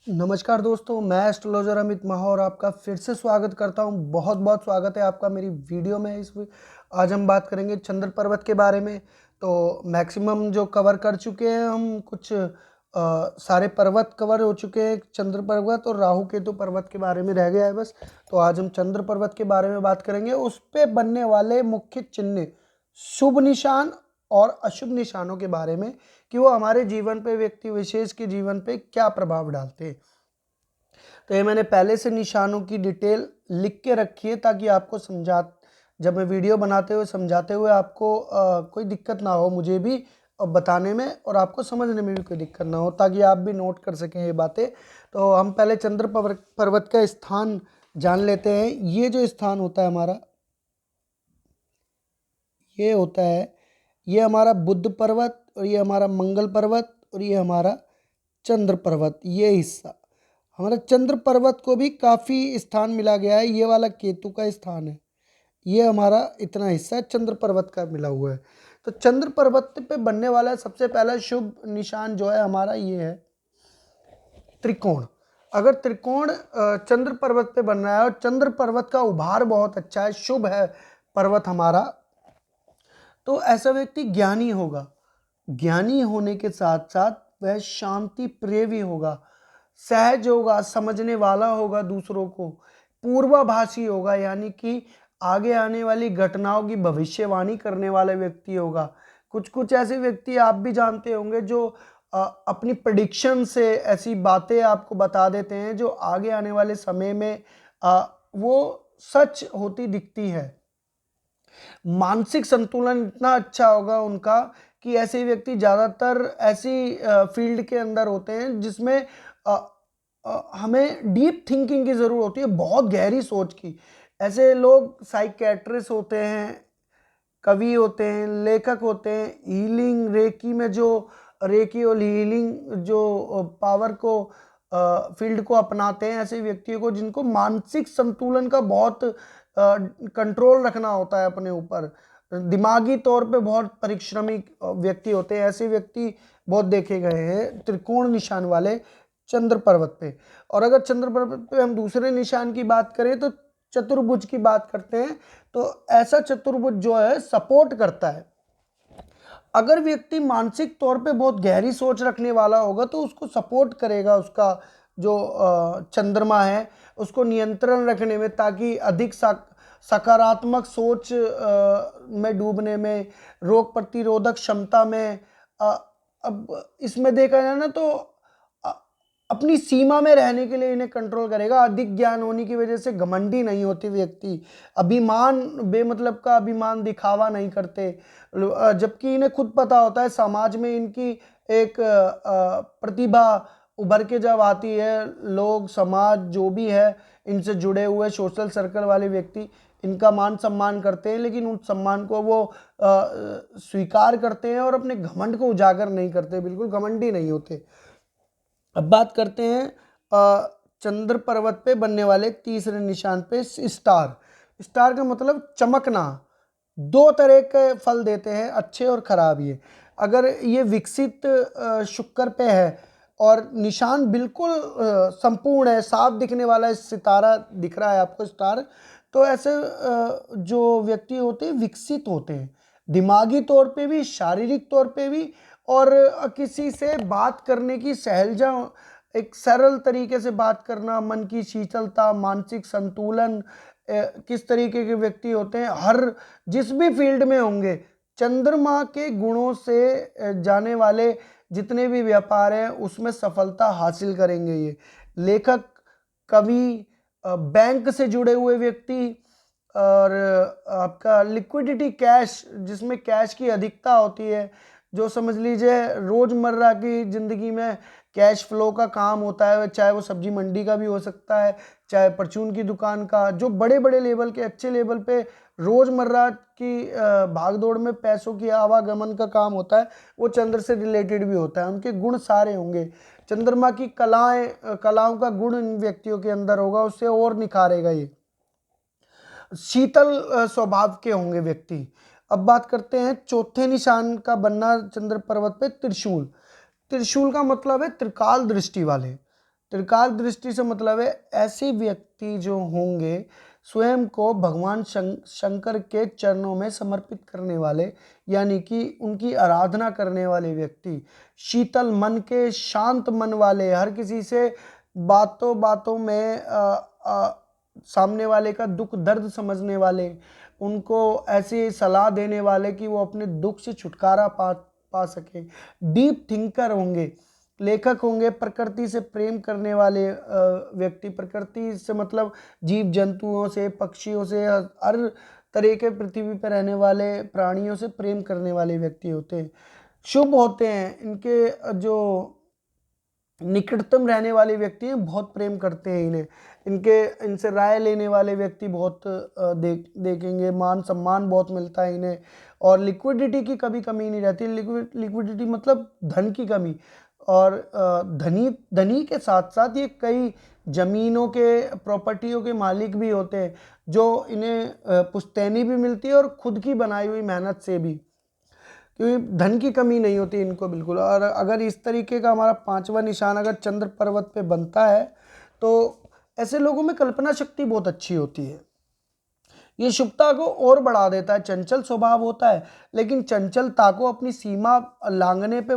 नमस्कार दोस्तों, मैं एस्ट्रोलॉजर अमित महा और आपका फिर से स्वागत करता हूं। बहुत बहुत स्वागत है आपका मेरी वीडियो में। आज हम बात करेंगे चंद्र पर्वत के बारे में। तो मैक्सिमम जो कवर कर चुके हैं हम, कुछ सारे पर्वत कवर हो चुके हैं। चंद्र पर्वत और राहु केतु पर्वत के बारे में रह गया है बस। तो आज हम चंद्र पर्वत के बारे में बात करेंगे, उस पर बनने वाले मुख्य चिन्ह, शुभ निशान और अशुभ निशानों के बारे में, कि वो हमारे जीवन पे, व्यक्ति विशेष के जीवन पे क्या प्रभाव डालते हैं। तो ये मैंने पहले से निशानों की डिटेल लिख के रखी है, ताकि आपको जब मैं वीडियो बनाते हुए समझाते हुए आपको कोई दिक्कत ना हो, मुझे भी बताने में और आपको समझने में भी कोई दिक्कत ना हो, ताकि आप भी नोट कर सकें ये बातें। तो हम पहले चंद्र पर्वत का स्थान जान लेते हैं। ये जो स्थान होता है हमारा, ये होता है, ये हमारा बुध पर्वत, और ये हमारा मंगल पर्वत, और ये हमारा चंद्र पर्वत। ये हिस्सा हमारा चंद्र पर्वत को भी काफ़ी स्थान मिला गया है। ये वाला केतु का स्थान है, ये हमारा इतना हिस्सा चंद्र पर्वत का मिला हुआ है। तो चंद्र पर्वत पे बनने वाला सबसे पहला शुभ निशान जो है हमारा, ये है त्रिकोण। अगर त्रिकोण चंद्र पर्वत पे बन रहा है और चंद्र पर्वत का उभार बहुत अच्छा है, शुभ है पर्वत हमारा, तो ऐसा व्यक्ति ज्ञानी होगा। ज्ञानी होने के साथ साथ वह शांति प्रिय भी होगा, सहज होगा, समझने वाला होगा दूसरों को, पूर्वाभासी होगा, यानी कि आगे आने वाली घटनाओं की भविष्यवाणी करने वाला व्यक्ति होगा। कुछ कुछ ऐसे व्यक्ति आप भी जानते होंगे जो अपनी प्रेडिक्शन से ऐसी बातें आपको बता देते हैं जो आगे आने वाले समय में वो सच होती दिखती है। मानसिक संतुलन इतना अच्छा होगा उनका कि ऐसे व्यक्ति ज़्यादातर ऐसी फील्ड के अंदर होते हैं जिसमें हमें डीप थिंकिंग की ज़रूरत होती है, बहुत गहरी सोच की। ऐसे लोग साइकेट्रिस्ट होते हैं, कवि होते हैं, लेखक होते हैं, हीलिंग रेकी में जो रेकी और हीलिंग जो पावर को फील्ड को अपनाते हैं, ऐसे व्यक्तियों को जिनको मानसिक संतुलन का बहुत कंट्रोल रखना होता है अपने ऊपर, दिमागी तौर पे बहुत परिश्रमी व्यक्ति होते हैं, ऐसे व्यक्ति बहुत देखे गए हैं त्रिकोण निशान वाले चंद्र पर्वत पे। और अगर चंद्र पर्वत पे हम दूसरे निशान की बात करें तो चतुर्भुज की बात करते हैं। तो ऐसा चतुर्भुज जो है सपोर्ट करता है। अगर व्यक्ति मानसिक तौर पे बहुत गहरी सोच रखने वाला होगा तो उसको सपोर्ट करेगा, उसका जो चंद्रमा है उसको नियंत्रण रखने में, ताकि अधिक सकारात्मक सोच में डूबने में, रोग प्रतिरोधक क्षमता में। अब इसमें देखा जाए ना तो अ, अपनी सीमा में रहने के लिए इन्हें कंट्रोल करेगा। अधिक ज्ञान होने की वजह से घमंडी नहीं होती व्यक्ति, अभिमान, बेमतलब का अभिमान दिखावा नहीं करते, जबकि इन्हें खुद पता होता है समाज में इनकी एक प्रतिभा उभर के जब आती है, लोग, समाज जो भी है, इनसे जुड़े हुए सोशल सर्कल वाले व्यक्ति इनका मान सम्मान करते हैं, लेकिन उन सम्मान को वो स्वीकार करते हैं और अपने घमंड को उजागर नहीं करते, बिल्कुल घमंडी नहीं होते। अब बात करते हैं चंद्र पर्वत पे बनने वाले तीसरे निशान पे, स्टार। स्टार का मतलब चमकना। दो तरह के फल देते हैं, अच्छे और खराब। ये अगर ये विकसित शुक्र पे है और निशान बिल्कुल संपूर्ण है, साफ दिखने वाला सितारा दिख रहा है आपको, स्टार, तो ऐसे जो व्यक्ति होते हैं विकसित होते हैं, दिमागी तौर पे भी, शारीरिक तौर पे भी, और किसी से बात करने की सहलजा, एक सरल तरीके से बात करना, मन की शीतलता, मानसिक संतुलन, किस तरीके के व्यक्ति होते हैं, हर जिस भी फील्ड में होंगे, चंद्रमा के गुणों से जाने वाले जितने भी व्यापार हैं उसमें सफलता हासिल करेंगे। ये लेखक, कवि, बैंक से जुड़े हुए व्यक्ति, और आपका लिक्विडिटी, कैश, जिसमें कैश की अधिकता होती है, जो समझ लीजिए रोज़मर्रा की ज़िंदगी में कैश फ्लो का काम होता है, चाहे वो सब्जी मंडी का भी हो सकता है, चाहे परचून की दुकान का, जो बड़े बड़े लेवल के, अच्छे लेवल पे रोज़मर्रा की भागदौड़ में पैसों की आवागमन का काम होता है, वो चंद्र से रिलेटेड भी होता है। उनके गुण सारे होंगे। चंद्रमा की कलाओं का गुण इन व्यक्तियों के अंदर होगा, उससे और निखारेगा ये। शीतल स्वभाव के होंगे व्यक्ति। अब बात करते हैं चौथे निशान का बनना चंद्र पर्वत पे, त्रिशूल। त्रिशूल का मतलब है त्रिकाल दृष्टि वाले। त्रिकाल दृष्टि से मतलब है ऐसे व्यक्ति जो होंगे स्वयं को भगवान शंकर के चरणों में समर्पित करने वाले, यानी कि उनकी आराधना करने वाले व्यक्ति, शीतल मन के, शांत मन वाले, हर किसी से बातों बातों में सामने वाले का दुख दर्द समझने वाले, उनको ऐसी सलाह देने वाले कि वो अपने दुख से छुटकारा पा सके। डीप थिंकर होंगे, लेखक होंगे, प्रकृति से प्रेम करने वाले व्यक्ति, प्रकृति से मतलब जीव जंतुओं से, पक्षियों से, हर तरह के पृथ्वी पर रहने वाले प्राणियों से प्रेम करने वाले व्यक्ति होते हैं। शुभ होते हैं, इनके जो निकटतम रहने वाले व्यक्ति हैं बहुत प्रेम करते हैं इन्हें, इनसे राय लेने वाले व्यक्ति बहुत देखेंगे, मान सम्मान बहुत मिलता है इन्हें, और लिक्विडिटी की कभी कमी नहीं रहती। लिक्विडिटी मतलब धन की कमी, और धनी के साथ साथ ये कई ज़मीनों के, प्रॉपर्टियों के मालिक भी होते हैं, जो इन्हें पुश्तैनी भी मिलती है और खुद की बनाई हुई मेहनत से भी, क्योंकि धन की कमी नहीं होती इनको बिल्कुल। और अगर इस तरीके का हमारा 5वां निशान अगर चंद्र पर्वत पे बनता है तो ऐसे लोगों में कल्पना शक्ति बहुत अच्छी होती है, ये शुभता को और बढ़ा देता है। चंचल स्वभाव होता है, लेकिन चंचलता को अपनी सीमा लांघने पे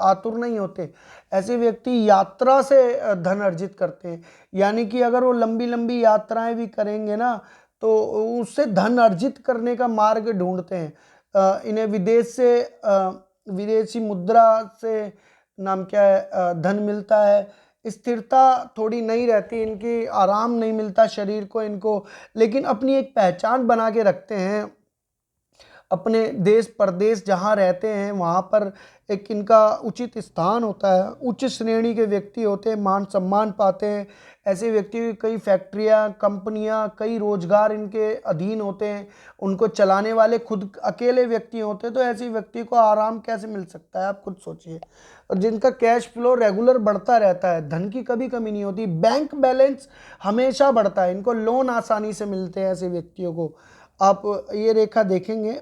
आतुर नहीं होते। ऐसे व्यक्ति यात्रा से धन अर्जित करते हैं, यानी कि अगर वो लंबी लंबी यात्राएं भी करेंगे ना तो उससे धन अर्जित करने का मार्ग ढूंढते हैं। इन्हें विदेशी मुद्रा से नाम क्या है धन मिलता है। स्थिरता थोड़ी नहीं रहती इनकी, आराम नहीं मिलता शरीर को इनको, लेकिन अपनी एक पहचान बना के रखते हैं। अपने देश परदेश जहाँ रहते हैं वहाँ पर एक इनका उचित स्थान होता है, उच्च श्रेणी के व्यक्ति होते हैं, मान सम्मान पाते हैं। ऐसे व्यक्ति की कई फैक्ट्रियाँ, कंपनियाँ, कई रोजगार इनके अधीन होते हैं, उनको चलाने वाले खुद अकेले व्यक्ति होते हैं। तो ऐसे व्यक्ति को आराम कैसे मिल सकता है, आप खुद सोचिए। और जिनका कैश फ्लो रेगुलर बढ़ता रहता है, धन की कभी कमी नहीं होती, बैंक बैलेंस हमेशा बढ़ता है, इनको लोन आसानी से मिलते हैं ऐसे व्यक्तियों को। आप ये रेखा देखेंगे।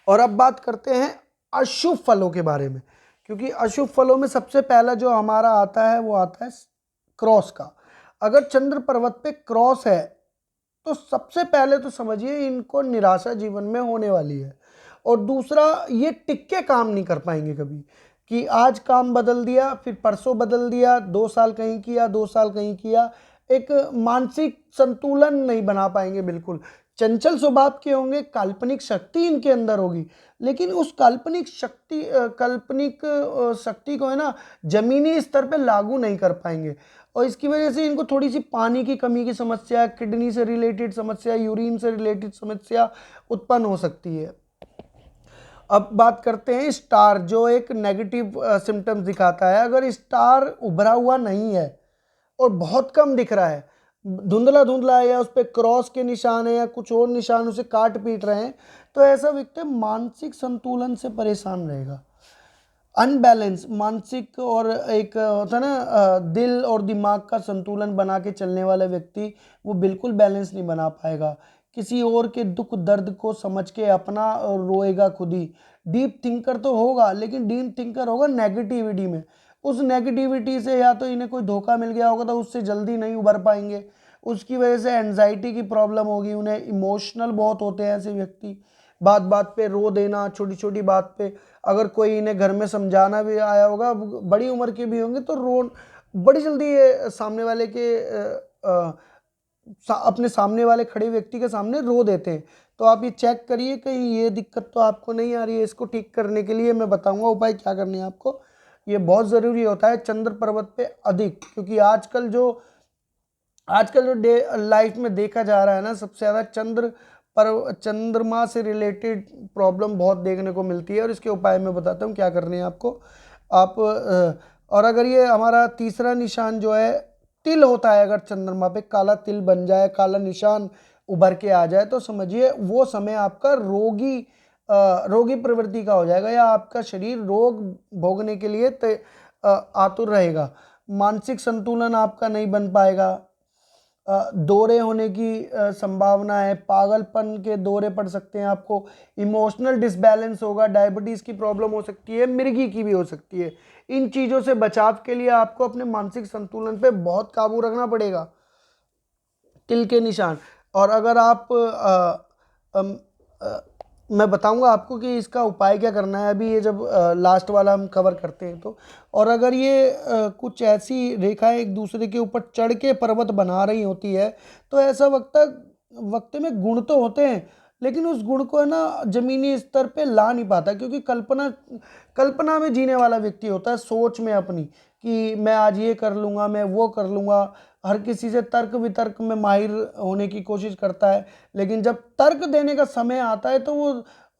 और अब बात करते हैं अशुभ फलों के बारे में, क्योंकि अशुभ फलों में सबसे पहला जो हमारा आता है वो आता है क्रॉस का। अगर चंद्र पर्वत पे क्रॉस है तो सबसे पहले तो समझिए इनको निराशा जीवन में होने वाली है। और दूसरा, ये टिक के काम नहीं कर पाएंगे कभी, कि आज काम बदल दिया फिर परसों बदल दिया, 2 साल कहीं किया 2 साल कहीं किया, एक मानसिक संतुलन नहीं बना पाएंगे बिल्कुल। चंचल स्वभाव के होंगे, काल्पनिक शक्ति इनके अंदर होगी, लेकिन उस काल्पनिक शक्ति को है ना जमीनी स्तर पे लागू नहीं कर पाएंगे। और इसकी वजह से इनको थोड़ी सी पानी की कमी की समस्या, किडनी से रिलेटेड समस्या, यूरिन से रिलेटेड समस्या उत्पन्न हो सकती है। अब बात करते हैं स्टार, जो एक नेगेटिव सिम्टम्स दिखाता है। अगर स्टार उभरा हुआ नहीं है और बहुत कम दिख रहा है, धुंधला धुंधला है, या उस पर क्रॉस के निशान है या कुछ और निशान उसे काट पीट रहे हैं, तो ऐसा व्यक्ति मानसिक संतुलन से परेशान रहेगा। अनबैलेंस मानसिक और एक होता है ना दिल और दिमाग का संतुलन बना के चलने वाला व्यक्ति, वो बिल्कुल बैलेंस नहीं बना पाएगा। किसी और के दुख दर्द को समझ के अपना रोएगा खुद ही। डीप थिंकर तो होगा, लेकिन डीप थिंकर होगा नेगेटिविटी में। उस नेगेटिविटी से या तो इन्हें कोई धोखा मिल गया होगा तो उससे जल्दी नहीं उभर पाएंगे, उसकी वजह से एंजाइटी की प्रॉब्लम होगी उन्हें। इमोशनल बहुत होते हैं ऐसे व्यक्ति, बात बात पे रो देना, छोटी छोटी बात पे। अगर कोई इन्हें घर में समझाना भी आया होगा, बड़ी उम्र के भी होंगे, तो बड़ी जल्दी ये सामने वाले के अपने सामने वाले खड़े व्यक्ति के सामने रो देते हैं। तो आप ये चेक करिए कहीं ये दिक्कत तो आपको नहीं आ रही है। इसको ठीक करने के लिए मैं बताऊंगा उपाय क्या करने हैं आपको। ये बहुत ज़रूरी होता है चंद्र पर्वत पे अधिक, क्योंकि आजकल जो डे लाइफ में देखा जा रहा है ना, सबसे ज़्यादा चंद्रमा से रिलेटेड प्रॉब्लम बहुत देखने को मिलती है। और इसके उपाय मैं बताता हूँ क्या करने हैं आपको। आप और अगर ये हमारा तीसरा निशान जो है तिल होता है, अगर चंद्रमा पे काला तिल बन जाए, काला निशान उभर के आ जाए, तो समझिए वो समय आपका रोगी प्रवृत्ति का हो जाएगा, या आपका शरीर रोग भोगने के लिए आतुर रहेगा। मानसिक संतुलन आपका नहीं बन पाएगा, दौरे होने की संभावना है, पागलपन के दौरे पड़ सकते हैं आपको, इमोशनल डिसबैलेंस होगा, डायबिटीज़ की प्रॉब्लम हो सकती है, मिर्गी की भी हो सकती है। इन चीज़ों से बचाव के लिए आपको अपने मानसिक संतुलन पे बहुत काबू रखना पड़ेगा। तिल के निशान, और अगर आप अम, अ, मैं बताऊंगा आपको कि इसका उपाय क्या करना है अभी, ये जब लास्ट वाला हम कवर करते हैं तो। और अगर ये कुछ ऐसी रेखाएं एक दूसरे के ऊपर चढ़ के पर्वत बना रही होती है, तो ऐसा वक्त में गुण तो होते हैं, लेकिन उस गुण को है ना जमीनी स्तर पे ला नहीं पाता, क्योंकि कल्पना में जीने वाला व्यक्ति होता है, सोच में अपनी, कि मैं आज ये कर लूँगा, मैं वो कर लूँगा। हर किसी से तर्क वितर्क में माहिर होने की कोशिश करता है, लेकिन जब तर्क देने का समय आता है तो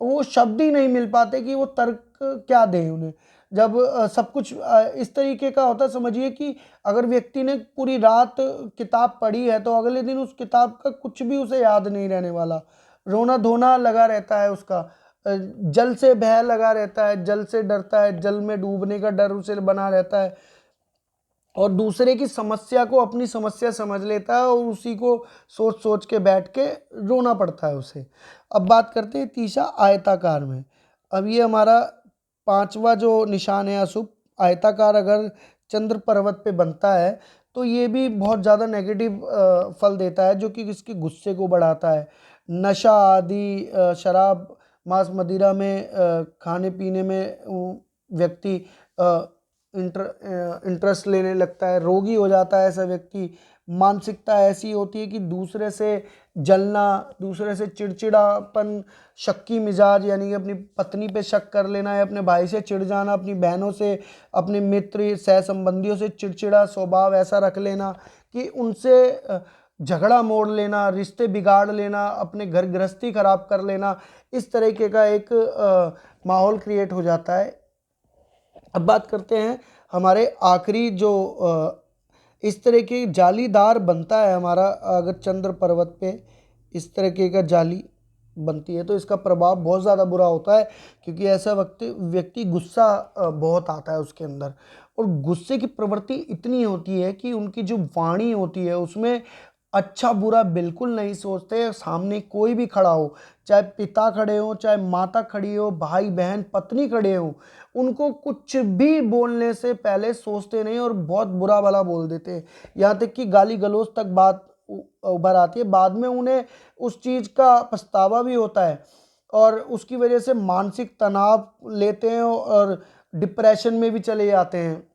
वो शब्द ही नहीं मिल पाते कि वो तर्क क्या दें उन्हें। जब सब कुछ इस तरीके का होता है, समझिए कि अगर व्यक्ति ने पूरी रात किताब पढ़ी है तो अगले दिन उस किताब का कुछ भी उसे याद नहीं रहने वाला। रोना धोना लगा रहता है उसका, जल से भय लगा रहता है, जल से डरता है, जल में डूबने का डर उसे बना रहता है, और दूसरे की समस्या को अपनी समस्या समझ लेता है और उसी को सोच सोच के बैठ के रोना पड़ता है उसे। अब बात करते हैं तीसरा आयताकार में। अब ये हमारा पांचवा जो निशान है अशुभ आयताकार, अगर चंद्र पर्वत पे बनता है तो ये भी बहुत ज़्यादा नेगेटिव फल देता है, जो कि किसके गुस्से को बढ़ाता है। नशा आदि, शराब मांस मदिरा में, खाने पीने में व्यक्ति इंटरेस्ट लेने लगता है, रोगी हो जाता है ऐसा व्यक्ति। मानसिकता ऐसी होती है कि दूसरे से जलना, दूसरे से चिड़चिड़ापन, शक्की मिजाज, यानी कि अपनी पत्नी पे शक कर लेना, या अपने भाई से चिढ़ जाना, अपनी बहनों से, अपने मित्र सह संबंधियों से चिड़चिड़ा स्वभाव ऐसा रख लेना कि उनसे झगड़ा मोड़ लेना, रिश्ते बिगाड़ लेना, अपने घर गृहस्थी खराब कर लेना, इस तरीके का एक माहौल क्रिएट हो जाता है। अब बात करते हैं हमारे आखिरी जो इस तरह के जालीदार बनता है हमारा, अगर चंद्र पर्वत पे इस तरीके का जाली बनती है तो इसका प्रभाव बहुत ज़्यादा बुरा होता है, क्योंकि ऐसा व्यक्ति गुस्सा बहुत आता है उसके अंदर, और गुस्से की प्रवृत्ति इतनी होती है कि उनकी जो वाणी होती है उसमें अच्छा बुरा बिल्कुल नहीं सोचते। सामने कोई भी खड़ा हो, चाहे पिता खड़े हो, चाहे माता खड़ी हो, भाई बहन पत्नी खड़े हो, उनको कुछ भी बोलने से पहले सोचते नहीं और बहुत बुरा भला बोल देते हैं। यहाँ तक कि गाली गलौज तक बात उभर आती है, बाद में उन्हें उस चीज़ का पछतावा भी होता है, और उसकी वजह से मानसिक तनाव लेते हैं और डिप्रेशन में भी चले जाते हैं।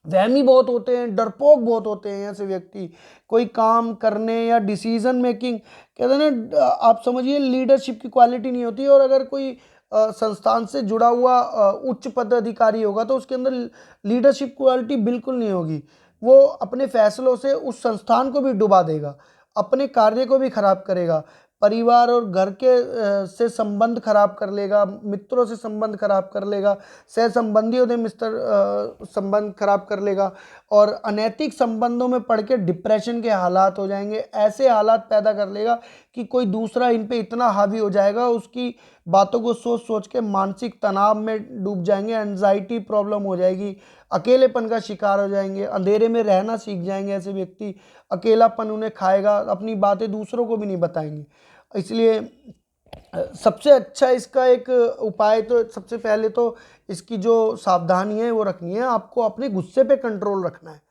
वहमी बहुत होते हैं, डरपोक बहुत होते हैं ऐसे व्यक्ति। कोई काम करने या डिसीजन मेकिंग, कहते हैं ना, आप समझिए लीडरशिप की क्वालिटी नहीं होती। और अगर कोई संस्थान से जुड़ा हुआ उच्च पदाधिकारी होगा तो उसके अंदर लीडरशिप क्वालिटी बिल्कुल नहीं होगी। वो अपने फैसलों से उस संस्थान को भी डुबा देगा, अपने कार्य को भी खराब करेगा, परिवार और घर के से संबंध खराब कर लेगा, मित्रों से संबंध खराब कर लेगा, सह संबंधियों से संबंध खराब कर लेगा, और अनैतिक संबंधों में पड़ के डिप्रेशन के हालात हो जाएंगे। ऐसे हालात पैदा कर लेगा कि कोई दूसरा इन पे इतना हावी हो जाएगा, उसकी बातों को सोच सोच के मानसिक तनाव में डूब जाएंगे, एंजाइटी प्रॉब्लम हो जाएगी, अकेलेपन का शिकार हो जाएंगे, अंधेरे में रहना सीख जाएंगे ऐसे व्यक्ति। अकेलापन उन्हें खाएगा, अपनी बातें दूसरों को भी नहीं बताएंगे। इसलिए सबसे अच्छा इसका एक उपाय, तो सबसे पहले तो इसकी जो सावधानी है वो रखनी है, आपको अपने गुस्से पे कंट्रोल रखना है।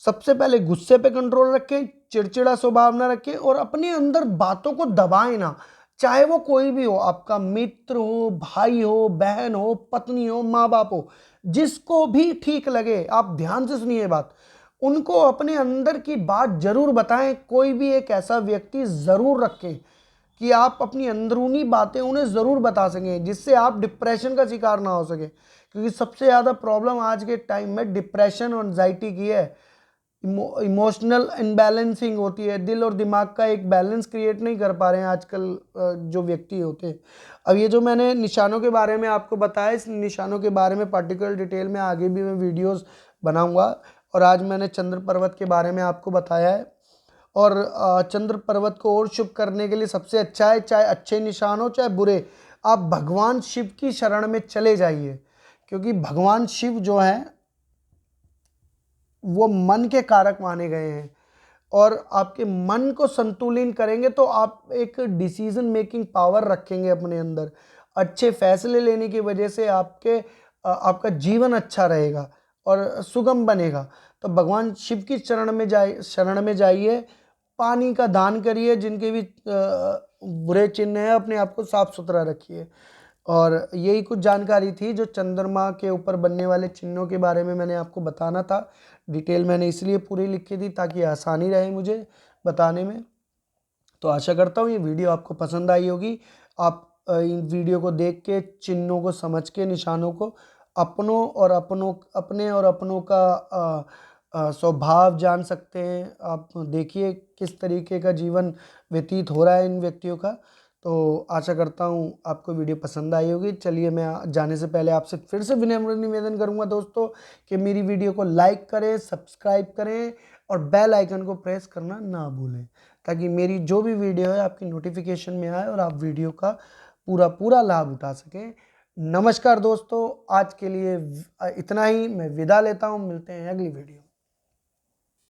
सबसे पहले गुस्से पे कंट्रोल रखें, चिड़चिड़ा स्वभाव ना रखें, और अपने अंदर बातों को दबाएं ना। चाहे वो कोई भी हो, आपका मित्र हो, भाई हो, बहन हो, पत्नी हो, माँ बाप हो, जिसको भी ठीक लगे, आप ध्यान से सुनिए बात, उनको अपने अंदर की बात जरूर बताएं। कोई भी एक ऐसा व्यक्ति जरूर रखें कि आप अपनी अंदरूनी बातें उन्हें ज़रूर बता सकें, जिससे आप डिप्रेशन का शिकार ना हो सके। क्योंकि सबसे ज़्यादा प्रॉब्लम आज के टाइम में डिप्रेशन और एंजाइटी की है। इमोशनल इनबैलेंसिंग होती है, दिल और दिमाग का एक बैलेंस क्रिएट नहीं कर पा रहे हैं आजकल जो व्यक्ति होते हैं। अब ये जो मैंने निशानों के बारे में आपको बताया, इस निशानों के बारे में पार्टिकुलर डिटेल में आगे भी मैं वीडियोस बनाऊंगा, और आज मैंने चंद्र पर्वत के बारे में आपको बताया है। और चंद्र पर्वत को और शुभ करने के लिए सबसे अच्छा है, चाहे अच्छे निशान हो चाहे बुरे, आप भगवान शिव की शरण में चले जाइए। क्योंकि भगवान शिव जो हैं वो मन के कारक माने गए हैं, और आपके मन को संतुलित करेंगे तो आप एक डिसीजन मेकिंग पावर रखेंगे अपने अंदर। अच्छे फैसले लेने की वजह से आपके आपका जीवन अच्छा रहेगा और सुगम बनेगा। तो भगवान शिव की शरण में जाइए, पानी का दान करिए, जिनके भी बुरे चिन्ह हैं अपने आप को साफ सुथरा रखिए। और यही कुछ जानकारी थी जो चंद्रमा के ऊपर बनने वाले चिन्हों के बारे में मैंने आपको बताना था। डिटेल मैंने इसलिए पूरी लिखी थी ताकि आसानी रहे मुझे बताने में। तो आशा करता हूँ ये वीडियो आपको पसंद आई होगी। आप इन वीडियो को देख के, चिन्हों को समझ के, निशानों को अपने और अपनों का स्वभाव जान सकते हैं। आप देखिए किस तरीके का जीवन व्यतीत हो रहा है इन व्यक्तियों का। तो आशा करता हूँ आपको वीडियो पसंद आई होगी। चलिए, मैं जाने से पहले आपसे फिर से विनम्र निवेदन करूँगा दोस्तों कि मेरी वीडियो को लाइक करें, सब्सक्राइब करें और बेल आइकन को प्रेस करना ना भूलें, ताकि मेरी जो भी वीडियो है आपकी नोटिफिकेशन में आए और आप वीडियो का पूरा लाभ उठा सकें। नमस्कार दोस्तों, आज के लिए इतना ही। मैं विदा लेता हूँ, मिलते हैं अगली वीडियो।